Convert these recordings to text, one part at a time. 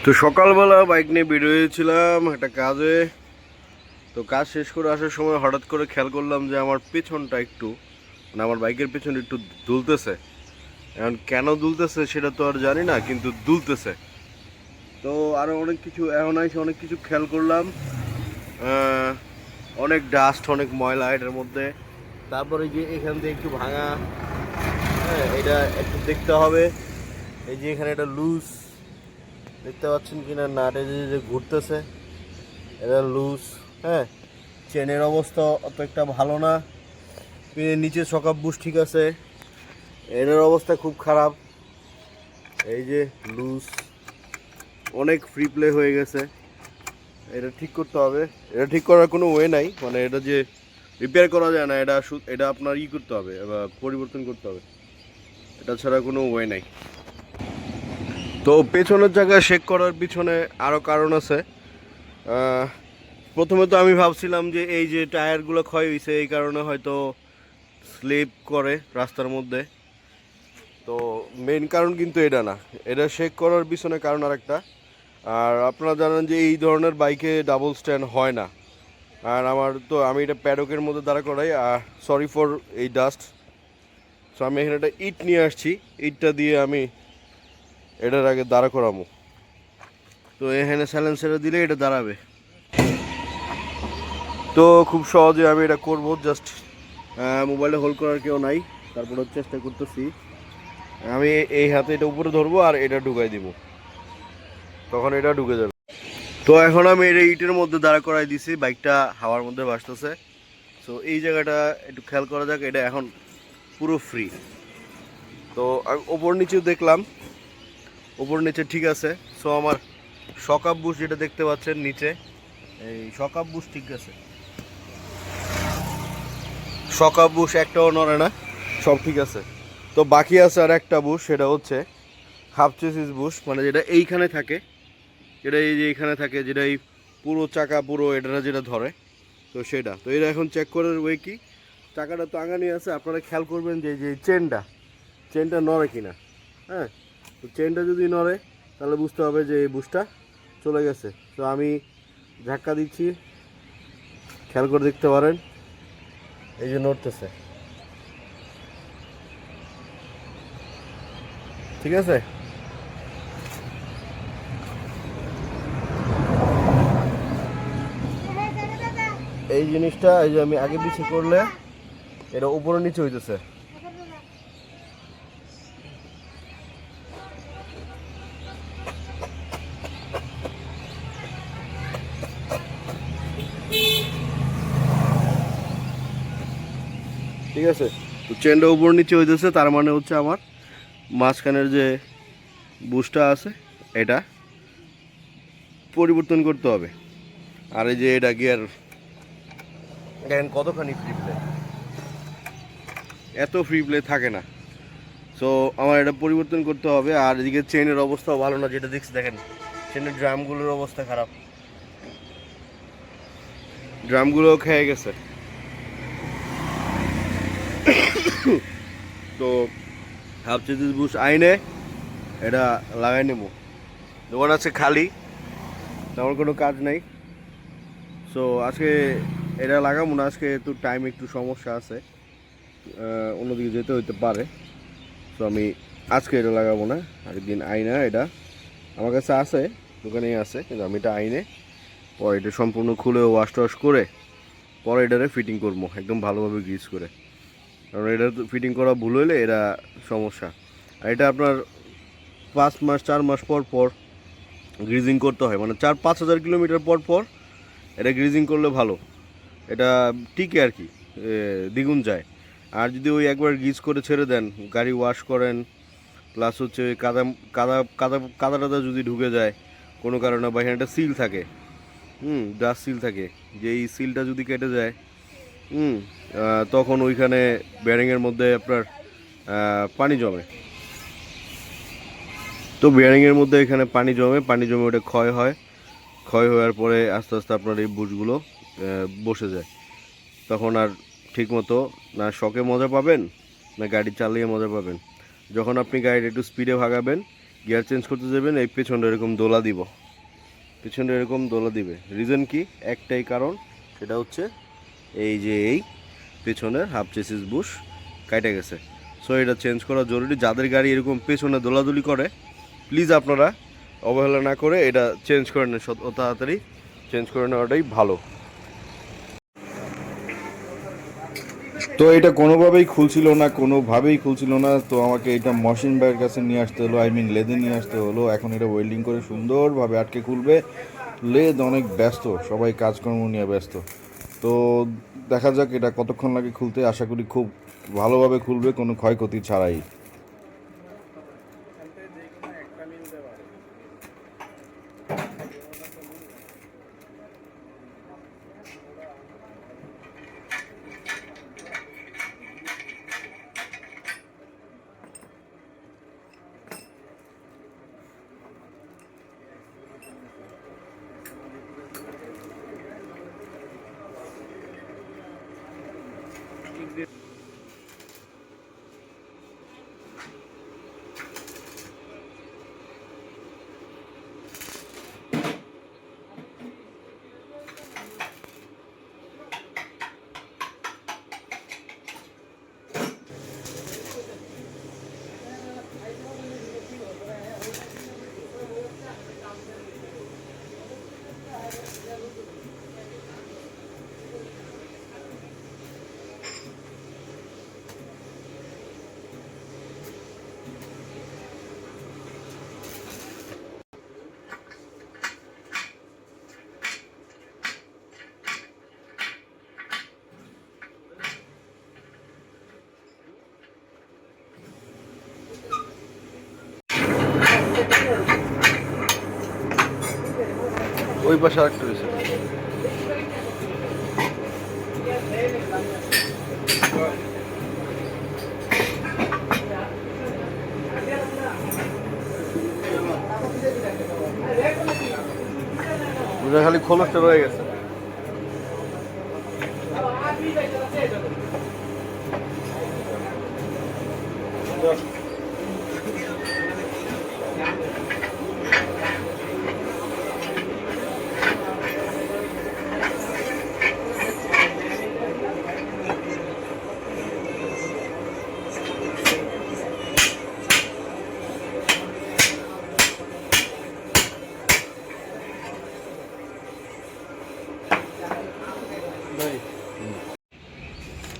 তো সকালবেলা বাইক নিয়ে বের হয়েছিলাম একটা কাজে। তো কাজ শেষ করে আসার সময় হঠাৎ করে খেয়াল করলাম যে আমার পেছনটা একটু আমার বাইকের পেছনে একটু দুলতেছে। এখন কেন দুলতেছে সেটা তো আর জানি না, কিন্তু দুলতেছে। তো আরও অনেক কিছু এখন এসে অনেক কিছু খেয়াল করলাম। আহ, অনেক ডাস্ট, অনেক ময়লা এটার মধ্যে। তারপরে যে এখান থেকে একটু ভাঙা, হ্যাঁ এটা একটু দেখতে হবে। এই যে এখানে এটা লুজ, দেখতে পাচ্ছেন কিনা না, এটা যে ঘুরতেছে এটা লুজ। হ্যাঁ, চেনের অবস্থা অত একটা ভালো না। নিচে সকাপ বুশ ঠিক আছে, এটার অবস্থা খুব খারাপ। এই যে লুজ, অনেক ফ্রি প্লে হয়ে গেছে। এটা ঠিক করতে হবে। এটা ঠিক করার কোনো ওয়ে নাই, মানে এটা যে রিপেয়ার করা যায় না, এটা আপনার করতে হবে বা পরিবর্তন করতে হবে, এটা ছাড়া কোনো ওয়ে নাই। তো পেছনের জায়গায় শেক করার পিছনে আরও কারণ আছে। প্রথমে তো আমি ভাবছিলাম যে এই যে টায়ারগুলো ক্ষয় হয়েছে এই কারণে হয়তো স্লিপ করে রাস্তার মধ্যে। তো মেইন কারণ কিন্তু এটা না, এটা শেক করার পিছনে কারণ আরেকটা। আর আপনারা জানেন যে এই ধরনের বাইকে ডাবল স্ট্যান্ড হয় না। আর আমি এটা প্যাডকের মধ্যে দাঁড়া করাই। সরি ফর এই ডাস্ট। সো আমি এখানে একটা ইট নিয়ে আসছি, ইটটা দিয়ে আমি এটার আগে দাঁড়া করাবো। তো এখানে স্যালেন্সারে দিলে এটা দাঁড়াবে। তো খুব সহজে আমি এটা করবো, জাস্ট মোবাইলে হোল্ড করার কেউ নাই, তারপরে চেষ্টা করতেছি। আমি এই হাতে এটা উপরে ধরবো আর এটা ঢুকাই দিব, তখন এটা ঢুকে যাবে। তো এখন আমি এটা ইটের মধ্যে দাঁড়া করাই দিছি, বাইকটা হাওয়ার মধ্যে ভাসতেছে। সো এই জায়গাটা একটু খেয়াল করা যাক, এটা এখন পুরো ফ্রি। তো আমি ওপর নিচেও দেখলাম, ওপর নিচে ঠিক আছে। সো আমার শকআপ বুশ যেটা দেখতে পাচ্ছেন নিচে, এই শকআপ বুশ ঠিক আছে। শকআপ বুশ একটাও নড়ে না, সব ঠিক আছে। তো বাকি আছে আর একটা বুশ, সেটা হচ্ছে হাফ চেসিস বুশ, মানে যেটা এইখানে থাকে, যেটা এই যে এইখানে থাকে, যেটা এই পুরো চাকা পুরো এটা যেটা ধরে। তো সেটা তো এটা এখন চেক করার ওয়ে কি, চাকাটা তো আগানি আছে, আপনারা খেয়াল করবেন যে যে চেনটা নড়ে কিনা। হ্যাঁ, তো চেনটা যদি নড়ে তাহলে বুঝতে হবে যে এই বুশটা চলে গেছে। তো আমি ধাক্কা দিচ্ছি, খেয়াল করে দেখতে পারেন, এই যে নড়তেছে, ঠিক আছে। এই জিনিসটা এই যে আমি আগে পিছিয়ে করলে এটা উপরে নিচে হইতেছে। ঠিক আছে, তো চেনটা উপর নিচে হইতেছে, তার মানে হচ্ছে আমার মাঝখানের যে বুশটা আছে এটা পরিবর্তন করতে হবে। আর এই যে এটা গিয়ার, দেখেন কতখানি ফ্রি প্লে, এত ফ্রি প্লে থাকে না। সো আমার এটা পরিবর্তন করতে হবে। আর এদিকে চেনের অবস্থাও ভালো না, যেটা দেখছি দেখেন চেনের ড্রামগুলোর অবস্থা খারাপ, ড্রামগুলোও খেয়ে গেছে। তো হাফ চেসিস বুশ আইনে এটা লাগাই নেব। দোকান আছে খালি, তেমন কোনো কাজ নাই। সো আজকে এটা লাগাবো না, আজকে একটু টাইম একটু সমস্যা আছে, অন্যদিকে যেতে হইতে পারে। সো আমি আজকে এটা লাগাবো না, আরেকদিন আইনা এটা আমার কাছে আছে, দোকানেই আছে, কিন্তু আমি এটা আইনে পরে এটা সম্পূর্ণ খুলে ওয়াশ টাশ করে পরে এটারে ফিটিং করবো একদম ভালোভাবে গ্রিজ করে। কারণ এটা ফিটিং করা ভুল হইলে এটা সমস্যা। আর এটা আপনার 5 মাস 4 মাস পর পর গ্রিজিং করতে হয়, মানে 4-5 হাজার কিলোমিটার পর পর এটা গ্রিজিং করলে ভালো, এটা টিকে আর কি, দ্বিগুণ যায়। আর যদি ওই একবার গ্রিজ করে ছেড়ে দেন, গাড়ি ওয়াশ করেন, প্লাস হচ্ছে ওই কাদা কাদা কাদা কাদা টাদা যদি ঢুকে যায় কোনো কারণে, বা এখানে একটা সিল থাকে, ডাস্ট সিল থাকে, যে এই সিলটা যদি কেটে যায়, হুম তখন ওইখানে বেয়ারিংয়ের মধ্যে আপনার পানি জমে। তো বেয়ারিংয়ের মধ্যে এখানে পানি জমে ওটা ক্ষয় হয়, ক্ষয় হওয়ার পরে আস্তে আস্তে আপনার এই বুশগুলো বসে যায়। তখন আর ঠিকমতো না শকে মজা পাবেন, না গাড়ি চালিয়ে মজা পাবেন। যখন আপনি গাড়িটা একটু স্পিডে ভাগাবেন, গিয়ার চেঞ্জ করতে যাবেন এই পেছনটা এরকম দোলা দিব, পেছনটা এরকম দোলা দিবে। রিজন কি? একটাই কারণ, সেটা হচ্ছে এই যে এই পেছনের হাফ চেসিস বুশ কাটা গেছে। সো এটা চেঞ্জ করা জরুরি। যাদের গাড়ি এরকম পেছনে দোলাদুলি করে প্লিজ আপনারা অবহেলা না করে এটা চেঞ্জ করে নেন, তাড়াতাড়ি চেঞ্জ করে নেওয়াটাই ভালো। তো এটা কোনোভাবেই খুলছিল না, তো আমাকে এটা মহসিন ভাইয়ের কাছে নিয়ে আসতে হলো, লেদে নিয়ে আসতে হলো। এখন এটা ওয়েল্ডিং করে সুন্দরভাবে আটকে খুলবে। লেদ অনেক ব্যস্ত, সবাই কাজকর্ম নিয়ে ব্যস্ত। তো দেখা যাক এটা কতক্ষণ লাগে খুলতে। আশা করি খুব ভালোভাবে খুলবে, কোনো ক্ষয়ক্ষতি ছাড়াই। ওই পাশে আরেকটা রয়েছে। খালি খোলসটা রয়ে গেছে।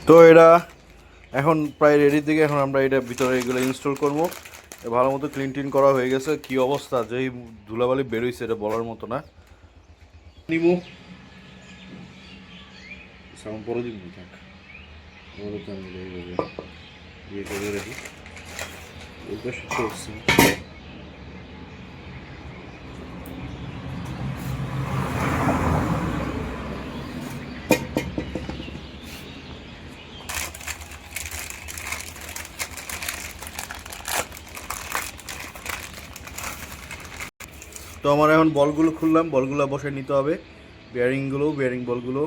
তো এটা এখন প্রায় রেডির দিকে। এখন আমরা এটা ভিতরে এগুলো ইনস্টল করবো। ভালো মতো ক্লিন টিন করা হয়ে গেছে। কি অবস্থা, যেই ধুলাবালি বেরোইছে এটা বলার মতো না। নিমু সাউন্ড পরে দিব থাক, আমি ইয়ে করে রাখি। এই পাশে চলছে। তো আমার এখন বলগুলো খুললাম, বলগুলো বসে নিতে হবে। বিয়ারিং বলগুলো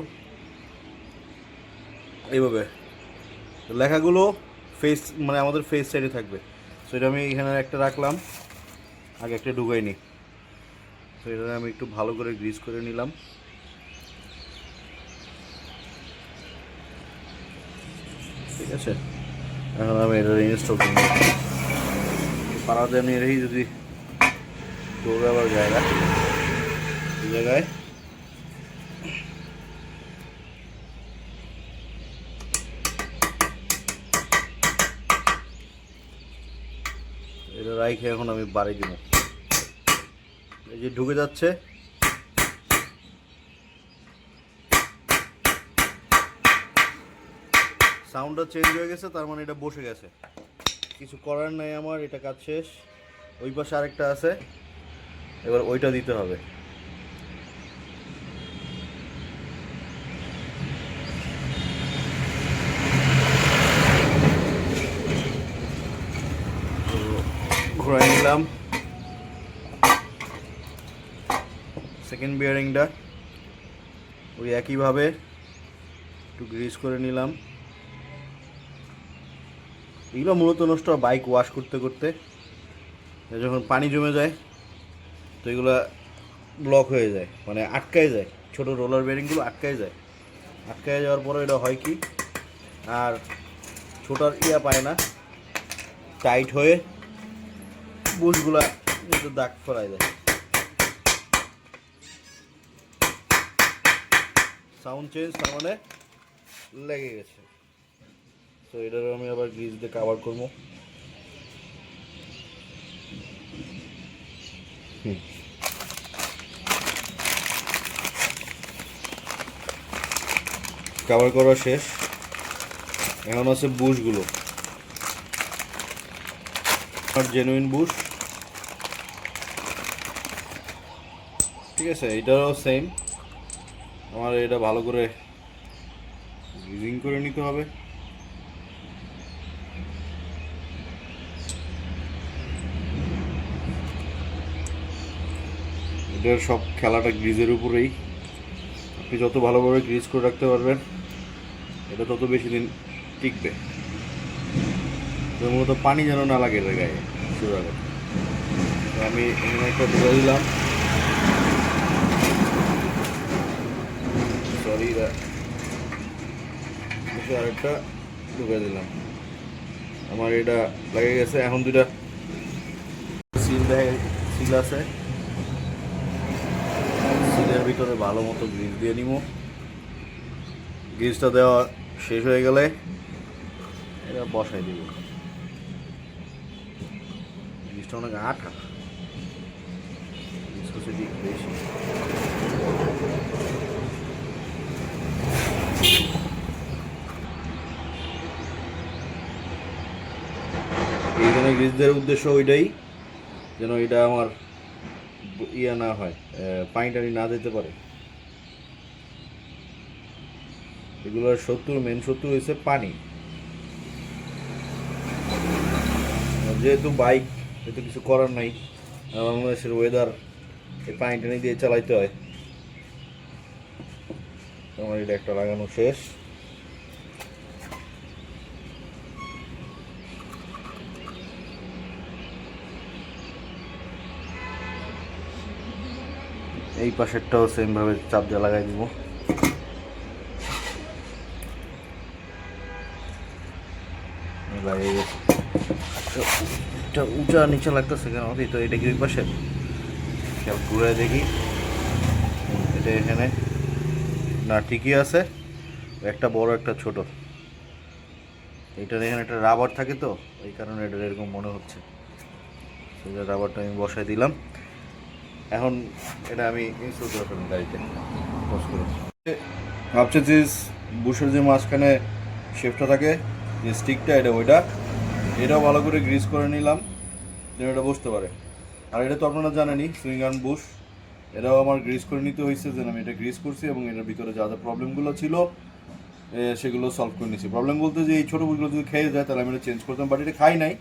এইভাবে লেখাগুলো ফেস মানে আমাদের ফেস সাইডে থাকবে। সো এটা আমি এখানে একটা রাখলাম, আগে একটা ঢুকাই নি। তো এটা আমি একটু ভালো করে গ্রিস করে নিলাম। ঠিক আছে, এখন আমি এটা ইনস্টল করব। পাড়াতে আমি এটাই যদি দৌড়াবার জায়গা এই জায়গায় এটা রাইখে এখন আমি বাড়ি দিব। এই যে ঢুকে যাচ্ছে, সাউন্ডটা চেঞ্জ হয়ে গেছে, তার মানে এটা বসে গেছে। কিছু করার নাই আমার, এটা কাজ শেষ। ওই পাশে আরেকটা আছে, এবার ওইটা দিতে হবে। ঘুরাই নিলাম সেকেন্ড বিয়ারিংটা, ওই একইভাবে একটু গ্রিস করে নিলাম। এগুলো মূলত নষ্ট হয় বাইক ওয়াশ করতে করতে। যখন পানি জমে যায় তো এগুলা ব্লক হয়ে যায়, মানে আটকায় যায়, ছোট রোলার বেয়ারিংগুলো আটকায় যায়। আটকায় যাওয়ার পরে এটা হয় কি, আর ছোটার ইয়া পায় না, টাইট হয়ে বুশগুলা কিন্তু দাগ ফেলায় যায়। সাউন্ড চেঞ্জ, তার মানে লেগে গেছে। তো এটারও আমি আবার গ্রিজ দিয়ে কাভার করবো। কাভার করা শেষ, এখন আছে বুশগুলো, আর জেনুইন বুশ। ঠিক আছে, এটারও সেম, আমার এটা ভালো করে গ্রিজিং করে নিতে হবে। এটার সব খেলাটা গ্রিজের উপরেই, আপনি যত ভালোভাবে গ্রিজ করে রাখতে পারবেন এটা তত বেশি দিন টিকবে। মূলত পানি যেন না লাগে এর গায়ে, সোজা কথা। তো আমি এখানে একটা ঢুকে দিলাম, সরি, আরেকটা ঢুকে দিলাম। আমার এটা লেগে গেছে। এখন দুইটা সিল আছে, সিলের ভিতরে ভালো মতো গ্রিজ দিয়ে নিব। গ্রিজটা দেওয়া শেষ হয়ে গেলে এটা বসাই দিব। গ্রিজটা অনেক আঠা, বেশি। এইখানে গ্রিজ দেওয়ার উদ্দেশ্য ওইটাই, যেন এটা আমার ইয়া না হয়, পানি টানি না যেতে পারে। এগুলোর মেন শত্রু হয়েছে পানি। যেহেতু বাইক, যেহেতু কিছু করার নাই, বাংলাদেশের ওয়েদার, এই পানি টানি দিয়ে চালাইতে হয়। আমার এটা একটা লাগানো শেষ। এই পাশেরটাও সেম ভাবে চাপ দিয়ে লাগাই দিব। লাগিয়ে গেছে, এটা উঁচা নিচে লাগতেছে কেন? তো এটা কি ওই পাশে ঘুরে দেখি, এটা এখানে না, ঠিকই আছে। একটা বড় একটা ছোট, এইটার এখানে একটা রাবার থাকে, তো এই কারণে এটা এরকম মনে হচ্ছে। সেটা রাবারটা আমি বসাই দিলাম। এখন এটা আমি ইনস্টল করে ফেললাম গাড়িতে পজ করে। ভাবছে যে বুশের যে মাঝখানে শেপটা থাকে, যে স্টিকটা, এটা ওইটা, এটাও ভালো করে গ্রিজ করে নিলাম যেন এটা বসতে পারে। আর এটা তো আপনারা জানেনই, সুইং আর্ম বুশ, এটাও আমার গ্রিজ করে নিতে হয়েছে, যেন আমি এটা গ্রিজ করছি এবং এটার ভিতরে যা যা প্রবলেমগুলো ছিল সেগুলো সলভ করে নিয়েছি। প্রবলেম বলতে যে এই ছোটো বুশগুলো যদি খেয়ে যায় তাহলে আমি এটা চেঞ্জ করতাম, বাট এটা খাই নাই,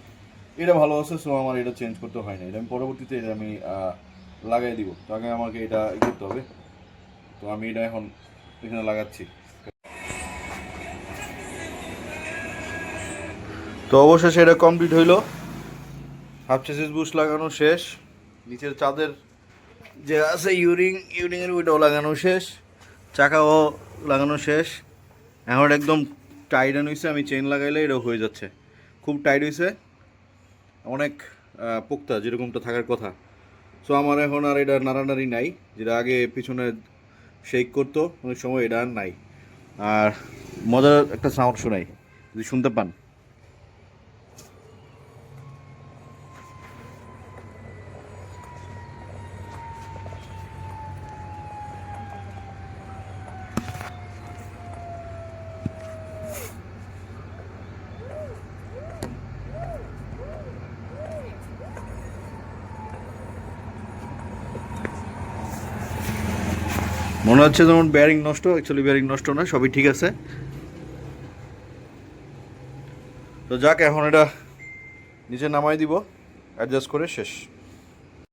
এটা ভালো আছে, সো আমার এটা চেঞ্জ করতে হয় না। এটা আমি পরবর্তীতে এটা আমি লাগাই দিব। তো আগে আমাকে এটা করতে হবে, তো আমি এটা এখন এখানে লাগাচ্ছি। তো অবশেষে এটা কমপ্লিট হইলো, হাফ চেসিস বুশ লাগানো শেষ, নিচের চাঁদের যে আছে ইউরিংয়ের ওইটাও লাগানো শেষ, চাকাও লাগানো শেষ। এখন একদম টাইট হয়েছে, আমি চেন লাগাইলে এটাও হয়ে যাচ্ছে, খুব টাইট হয়েছে, অনেক পোক্তা, যেরকমটা থাকার কথা। সো আমার এখন আর এটা নাড়ানাড়ি নাই, যেটা আগে পিছনে শেক করতো অনেক সময়, এটা আর নাই। আর মজার একটা সাউন্ড শোনাই, যদি শুনতে পান। মনে হচ্ছে যেমন বেয়ারিং নষ্ট, অ্যাকচুয়ালি বেয়ারিং নষ্ট না, সবই ঠিক আছে। তো যাক, এখন এটা নিচে নামাই দিব, অ্যাডজাস্ট করে শেষ।